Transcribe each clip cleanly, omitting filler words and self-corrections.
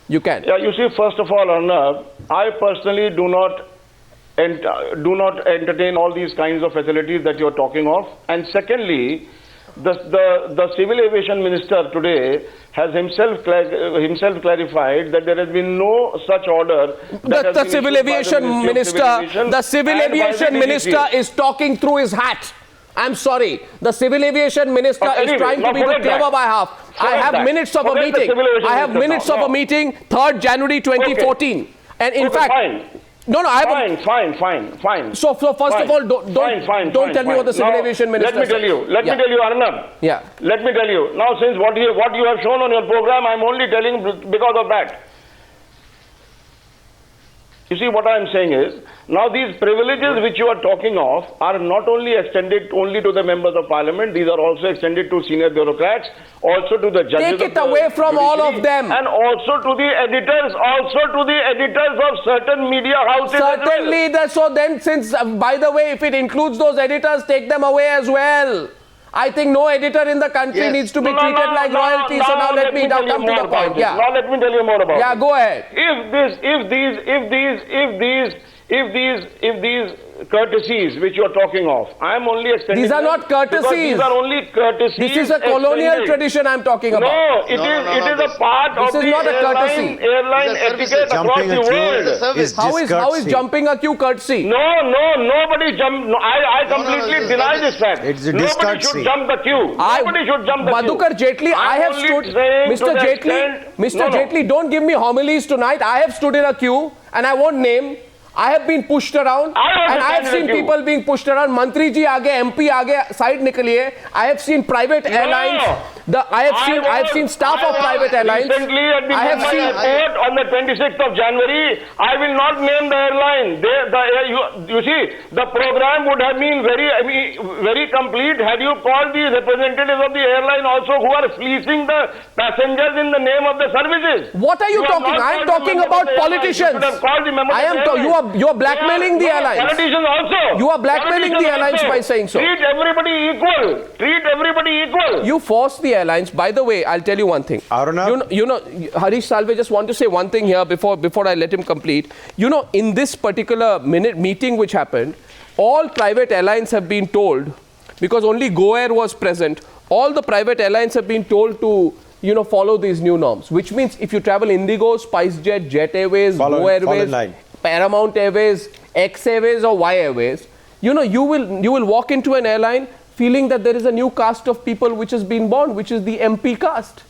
You can. Yeah, you see, first of all, Arnab, I personally do not entertain all these kinds of facilities that you're talking of. And secondly, the civil aviation minister today has himself clarified that there has been no such order. The civil aviation minister is talking through his hat. I'm sorry. The civil aviation minister is trying to be the clever by half. I have minutes of a meeting. I have minutes of a meeting, 3rd January 2014. And in fact, no, I have fine. So first of all, don't tell me what the civil aviation minister said. Let me tell you, Arnab. Yeah. Let me tell you. Now, since what you have shown on your program, I'm only telling because of that. You see, what I'm saying is, now these privileges which you are talking of are not only extended only to the members of parliament, these are also extended to senior bureaucrats, also to the judges. Take it away from all of them. And also to the editors, of certain media houses. Certainly, so then since, by the way, if it includes those editors, take them away as well. I think no editor in the country needs to be treated like royalty. So now let me come to the point. Yeah. Now let me tell you more about it. Yeah, go ahead. If these courtesies which you are talking of, I am only extending. These are not courtesies. These are only courtesies. This is a colonial tradition I'm talking about. No, it is a part of the airline etiquette across the world. How is jumping a queue courtesy? Nobody jump. I completely deny this fact. Nobody should jump the queue. Nobody should jump the queue. Madhukar Jaitley, I have stood. Mr. Jaitley, don't give me homilies tonight. I have stood in a queue and I won't name. I have been pushed around and I have seen people being pushed around. Mantri ji aage, MP aage, side nikaliye. I have seen private airlines. I have seen staff of private airlines. Recently at the airport on the 26th of January, I will not name the airline. You see, the program would have been very complete had you called the representatives of the airline also who are fleecing the passengers in the name of the services. What are you talking? I am talking about politicians. You are blackmailing the airlines. Politicians also. You are blackmailing the airlines by saying so. Treat everybody equal. You force the airlines. By the way, I'll tell you one thing. You know, Harish Salve, just want to say one thing here before I let him complete. You know, in this particular meeting which happened, all private airlines have been told, because only GoAir was present, all the private airlines have been told to follow these new norms, which means if you travel Indigo, SpiceJet, Jet Airways, Go Airways, Paramount Airways, X Airways or Y Airways, you will walk into an airline feeling that there is a new caste of people which has been born, which is the MP caste.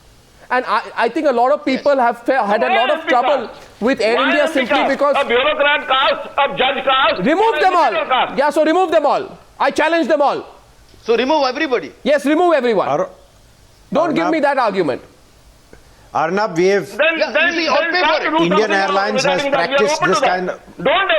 And I think a lot of people have had a lot of trouble with Air India simply because... A bureaucrat caste, a judge caste... Remove them all. Yeah, so remove them all. I challenge them all. So remove everybody? Yes, remove everyone. Don't give me that argument. Arnab, we have Indian Airlines has practiced this kind of... Don't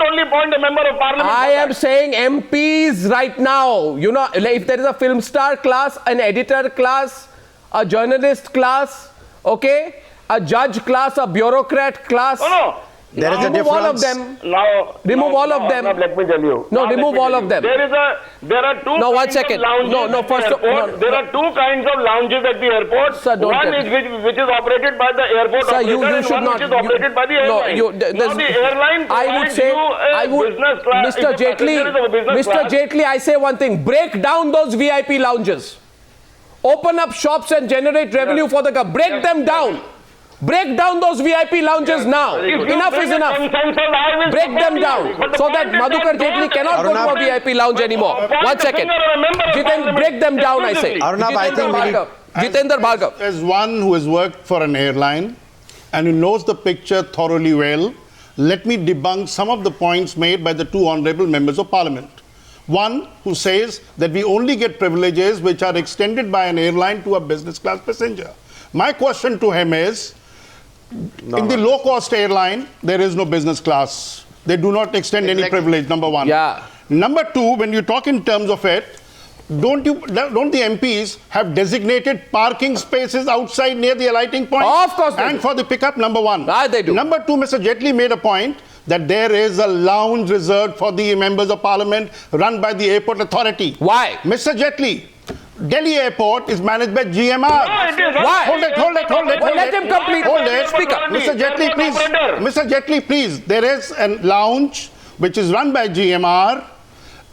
only point a member of parliament. I am saying MPs right now. You know, if there is a film star class, an editor class, a journalist class, okay, a judge class, a bureaucrat class. There is a difference. Remove all of them. Remove all of them. Let me tell you. No, remove all of them. There are two. No, 1 second. There are two kinds of lounges at the airport. Sir, one is which is operated by the airport operator, you should not. Which is operated by the airline. Now the airline provides business class. Mr. Jaitley, I say one thing. Break down those VIP lounges. Open up shops and generate revenue for the government. Break them down. Break down those VIP lounges now. Enough is enough. Break them down so that Madhukar Jaitley cannot go to a VIP lounge anymore. 1 second. Jitendra, break them down, I say. Jitendra Bhargav. As one who has worked for an airline and who knows the picture thoroughly well, let me debunk some of the points made by the two honorable members of parliament. One who says that we only get privileges which are extended by an airline to a business class passenger. My question to him is, in the low-cost airline, there is no business class. They do not extend any privilege, number one. Yeah. Number two, when you talk in terms of it, don't the MPs have designated parking spaces outside near the alighting point? Of course they And do. for the pickup, number one. They do. Number two, Mr. Jaitley made a point that there is a lounge reserved for the members of parliament run by the airport authority. Why? Mr. Jaitley, Delhi airport is managed by GMR. No, it is not. Why? Hold it. Well, let him complete. Hold it. Speaker. Mr. Jaitley, please. Operator. Mr. Jaitley, please. There is a lounge which is run by GMR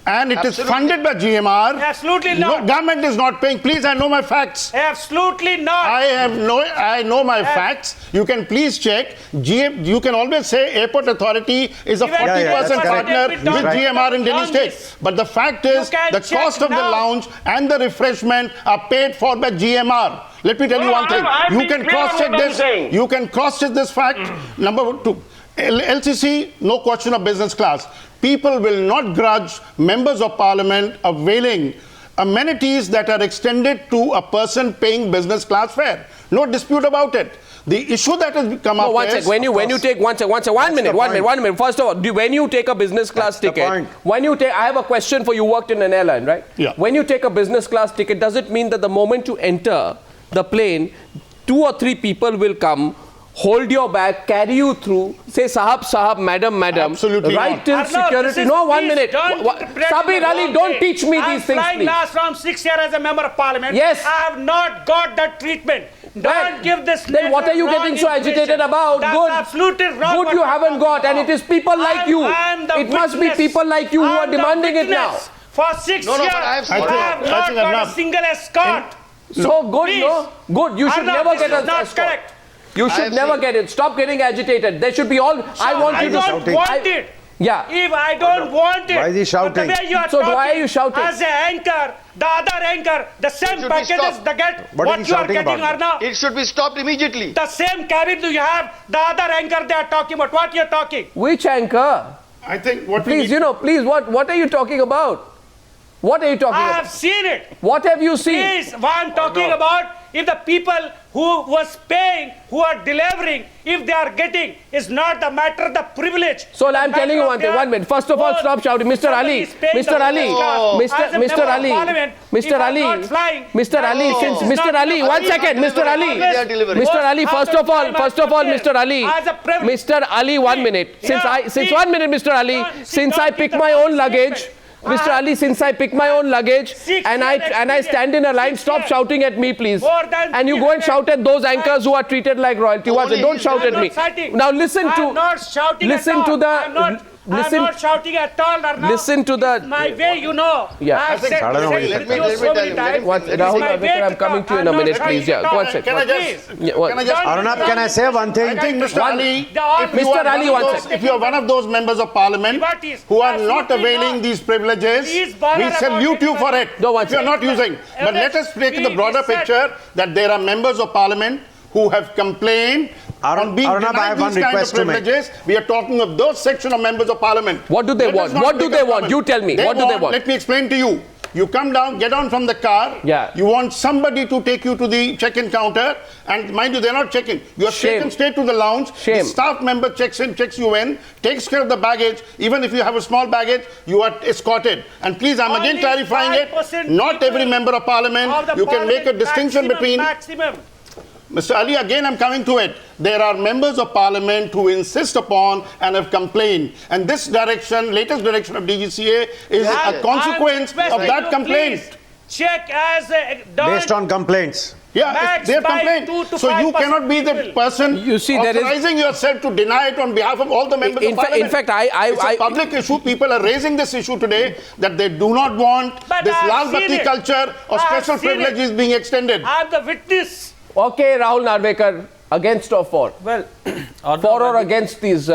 and it is funded by GMR. Absolutely No, not. government is not paying. Please, I know my facts. Absolutely not. I know my facts. You can please check. You can always say Airport Authority is a Even 40% partner that's with right. GMR in Delhi On State. this. But the fact is, You can the check cost of the now. lounge and the refreshment are paid for by GMR. Let me tell you No, one thing. I'm You being can clear cross-check what I'm this. saying. You can cross-check this fact. Number two. LCC, no question of business class. People will not grudge members of parliament availing amenities that are extended to a person paying business class fare. No dispute about it. The issue that has come No, up one is... sec. When you take one minute. First of all, when you take a business class That's the ticket, point. I have a question for you. Worked in an airline, right? Yeah. When you take a business class ticket, does it mean that the moment you enter the plane, 2 or 3 people will come, hold your bag, carry you through, say sahab, madam, Absolutely right not. till Arnav, security. this is- No, 1 please minute. don't interpret Sabir the Ali, wrong don't way. teach me these things, I'm flying please. last from 6 years as a member of parliament. Yes. I have not got that treatment. Well, Don't give this. then what are you wrong getting so agitated information. about? That's Good. absolutely wrong. Good what you you're haven't talking got, and about. it is people like you. I'm the It must be witness. people like you who are I'm the demanding it now. witness. For 6 No, no, years, but I have seen- I have I not think got a enough. single escort. So good, Please. no? Good. You should Arnav, never this get is a not escort. correct. You should have never seen- get it. Stop getting agitated. There should be all. I want I you to. don't want it. Yeah. If I don't want it, Why is he shouting? But the way you are So why talking are you shouting? As an anchor, the other anchor, the same should be packages stopped. they get What what is he you are shouting getting, about? Arnav. It should be stopped immediately. The same cabin you have, the other anchor they are talking about. What you are talking? Which anchor? I think what we Please, need- please, what are you talking about? What are you talking I about? have seen it. What have you seen? Please, what I'm talking about, if the people who was paying, who are delivering, if they are getting, is not the matter, the privilege. So The I'm telling you matter one of thing. their 1 minute. First of all, own- stop shouting, Mr. somebody Ali. is paying Mr. the Ali. business class. Mr. As a Mr. member of Ali. parliament, Mr. if I'm Ali. not flying, Mr. Ali. that Since is Mr. not Ali. enough. 1 second. Mr. Ali. They are delivering. Mr. Ali. How First much of all, time I Mr. Ali. as a privilege. Mr. Ali. 1 minute. Since Yeah, since please. 1 minute, Mr. Ali. Don't- Since don't I give pick the my false own luggage. statement. Mr. Ali, since I pick my own luggage 6 and years I stand in a line, experience. stop 6 shouting at me, please. More than And you go and 300. shout at those anchors who are treated like royalty. One Only second, don't he's shout at I'm me. not shouting. Now listen to. I'm not shouting listen at to all. the. listen. I'm not shouting at all, Arnav. Listen to the- It's my way, you know. Yeah. I've said I don't know what it he with said. you Let me so tell many you, times. What, It's Rahul my Narvekar, way I'm coming talk. to you in a I'm not minute, trying please. to Yeah, talk. one second. Can I Please. just... Yeah, what? Can I just... Arnav, can I say one thing? I think, Mr. Ali, The- if you Mr. are Ali, one of one those- second. if you are one of those members of parliament What is- who are not absolutely availing not. these privileges, Please bother we about salute you for anybody. it. No, one if you are not second. using. But let us take the broader Said- picture that there are members of parliament who have complained on being Arnav, I denied have one these kind of request to make. privileges. We are talking of those section of members of parliament. What do they Let us want? not What do make they a want? comment. You tell me. What do they want? Let me explain to you. You come down, get on from the car. Yeah. You want somebody to take you to the check-in counter, and mind you, they're not checking. You are Shame. taken straight to the lounge. Shame. The staff member checks you in, takes care of the baggage. Even if you have a small baggage, you are escorted. And please, I'm again Only clarifying it. 5% Not every people member of parliament. of the You can make a parliament, distinction between. maximum. Mr. Ali, again I'm coming to it. There are members of parliament who insist upon and have complained. And this direction, latest direction of DGCA is a consequence I'm of requesting that you, complaint. please check as a Based on complaints. Yeah, Max they have by complained. 2 to So you 5% cannot be the people. person You see, there is- authorizing yourself to deny it on behalf of all the members In of fact- parliament. in fact, I- it's a public issue. People are raising this issue today that they do not want But this I have Lal seen Batti it. culture of I have special seen it. privileges being extended. I'm the witness. Okay, Rahul Narvekar, against or for? Well, For or against these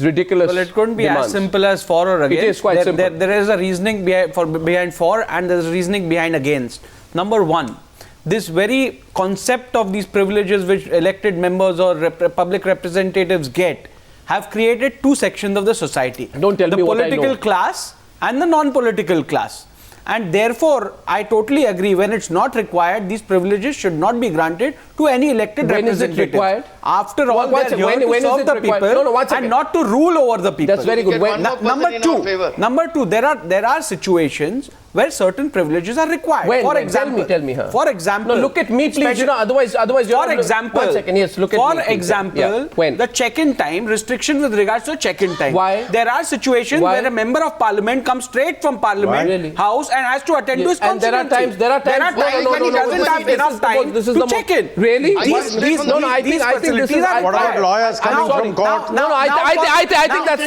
ridiculous well, it couldn't be demands? as simple as for or against. is quite simple. There is a reasoning behind for and there is reasoning behind against. Number one, this very concept of these privileges which elected members or public representatives get have created two sections of the society. Don't tell the me what I know. political class and the non-political class. And therefore, I totally agree, when it's not required, these privileges should not be granted to any elected When is it representative. required? After all, One they're second, here to when is serve it the required? people No, one second. and not to rule over the people. That's very good. Get When- one more person in our favor. Number two, there are situations where certain privileges are required. When? For When? example, Tell me, huh? For example, No, look at me, please. You know, otherwise, you're for example, 1 second. Yes, look at for me. please. example, Yeah. When? the check-in time restriction with regards to check-in time. Why? There are situations Why? where a member of parliament comes straight from parliament Really? house and has to attend to his And there are constituency. times. There are times when he doesn't have enough time to check in. Really? These no, I think this is. facilities are What about required. lawyers coming Now- from court? now- No, I think that's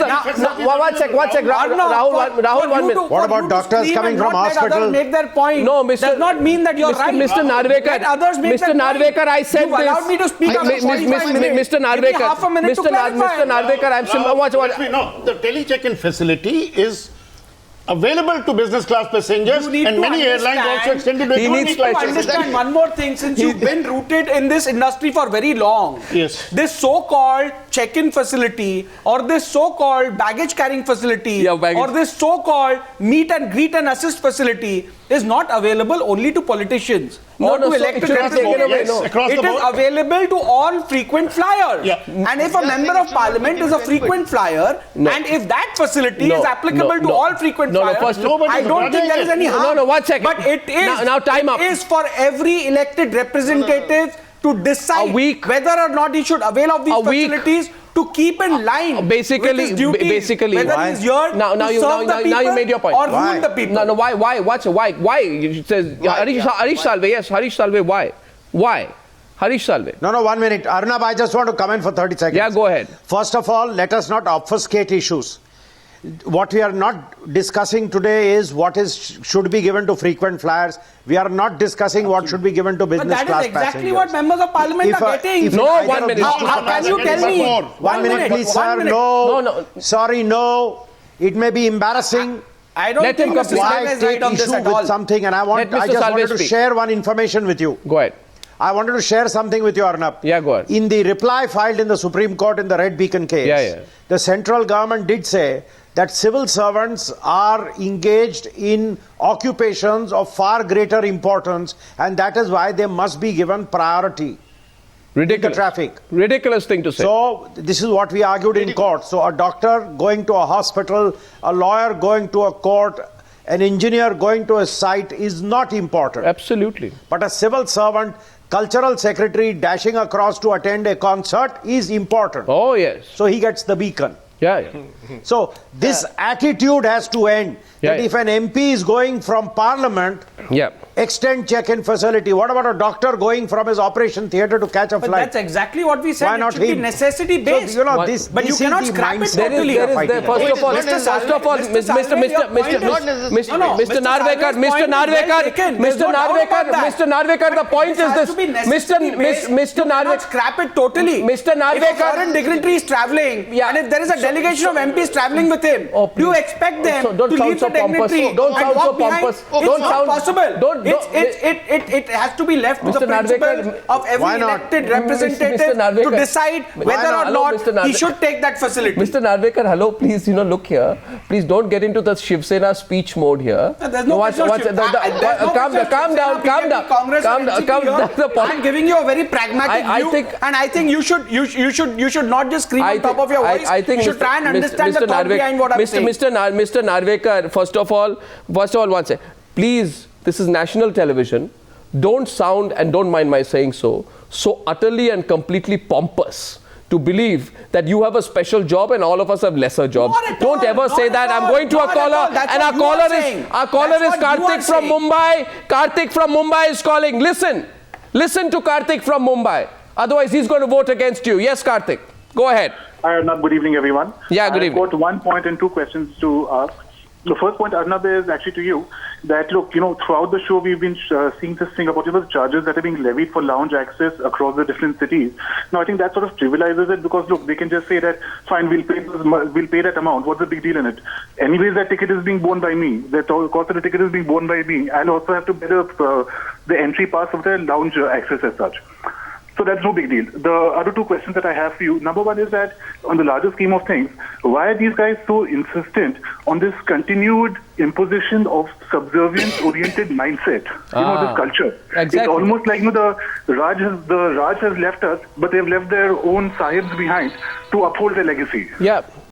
one sec, Rahul, 1 minute. What about doctors coming from hospital? Make their point. No, Mr. Does not mean that you're right. Mr. Narvekar, Let others make Mr. their Narvekar, point. I said You've this. allowed me to speak after 45 minutes. Mr. Give me Narvekar, half a minute to clarify. Mr. Narvekar, I'm saying what? No, the tele-check-in facility is available to business class passengers, You need and to many airlines understand- also extended to He needs economy class To understand one more thing, since you've been rooted in this industry for very long. Yes. This so-called check-in facility or this so-called baggage carrying facility Yeah, baggage. or this so-called meet and greet and assist facility is not available only to politicians No, or no, to so it elected should be taken away, representatives. no. Across the It is board. available to all frequent flyers. Yeah. And if a member of parliament is a frequent flyer, No. and if that facility No, is applicable no, to no. all frequent No, no, flyers, first- Nobody I is don't think there is any No, harm. no, 1 second. But it is Now time up. It is for every elected representative to decide A week. whether or not he should avail of these A week. facilities to keep in line Basically- with his duties, basically- whether Why? he's here Now to you serve the now you people made your point. or Why? rule the people. No, why? Why? It says Harish Salve. Yes, Harish Salve. Why? Harish Salve. No, 1 minute. Arnab, I just want to come in for 30 seconds. Yeah, go ahead. First of all, let us not obfuscate issues. What we are not discussing today is what should be given to frequent flyers. We are not discussing what should be given to But business that class is exactly passengers. what members of parliament If are a- getting. if No, either 1 of minute. these How two can you capacities- tell me? more. 1 minute, please, sir. No. No. Sorry, no. It may be embarrassing. I don't Let him think Mr. complete. Salve Why is right take on this issue at all. with something? And I Let Mr. just Salve wanted to speak. share one information with you. Go ahead. I wanted to share something with you, Arnab. Yeah, go ahead. In the reply filed in the Supreme Court in the Red Beacon case, Yeah. the central government did say that civil servants are engaged in occupations of far greater importance, and that is why they must be given priority in the Ridiculous. traffic. Ridiculous thing to say. So this is what we argued in court. So a doctor going to a hospital, a lawyer going to a court, an engineer going to a site is not important. Absolutely. But a civil servant, cultural secretary dashing across to attend a concert is important. Oh yes. So he gets the beacon. Yeah. So this attitude has to end. That Yeah. if an MP is going from parliament, Yeah. extend check-in facility. What about a doctor going from his operation theatre to catch a But flight? that's exactly what we said. Why It not should be him? necessity based. So, you know, Why- this, But you this cannot is the scrap it mindset totally. we are There fighting is first against. of all, Mr. Salve, Mr. your point is Narvekar, well taken. There's no doubt about that. Mr. Narvekar, the point It has is to be this. necessity based. Mr. You cannot Narvekar, scrap it totally. Mr. If a Narvekar- foreign dignitary is traveling, Yeah. and if there is a delegation of MPs traveling with him, Oh, do you please. expect them So don't to sound leave so the pompous. dignitary Don't and sound so walk behind? pompous. It's Don't not sound- possible. don't- It has to be left to the Mr. Narvekar, principle of every why not? elected representative Mr. Narvekar. to decide whether not? or Hello, not Mr. he Narvekar. should take that facility. Mr. Narvekar, hello, please, look here. Please don't get into the Shiv Sena speech mode here. There's no question of Shiv- there's no calm question of down, Shiv Sena, calm down. BJP, Congress or NCP here. The point. I'm giving you a very pragmatic I view, think- and I think you should not just scream on top of your voice. I think you should try and understand Mr. the thought Narvekar, behind what I'm saying. Mr. Narvekar, first of all, one second. Please, this is national television. Don't sound, and don't mind my saying so utterly and completely pompous to believe that you have a special job and all of us have lesser jobs. Not at Don't all, ever not say at that. I'm all, going to a not at caller, all. That's and what our you are caller saying. is That's what you are Karthik from saying. Mumbai. Karthik from Mumbai is calling. Listen to Karthik from Mumbai. Otherwise, he's going to vote against you. Yes, Karthik. Go ahead. Hi, Arnab. Good evening, everyone. Yeah, good evening. I've got 1 point and 2 questions to ask. The first point, Arnab, is actually to you that, look, throughout the show, we've been seeing this thing about the charges that are being levied for lounge access across the different cities. Now, I think that sort of trivializes it because, look, they can just say that, fine, we'll pay that amount. What's the big deal in it? Anyways, that ticket is being borne by me. The cost of the ticket is being borne by me. I'll also have to pay the entry pass of the lounge access as such. So that's no big deal. The other 2 questions that I have for you, number one is that on the larger scheme of things, why are these guys so insistent on this continued imposition of subservience-oriented mindset? This culture. Exactly. It's almost like the Raj has left us, but they've left their own sahibs behind to uphold their legacy. Yeah.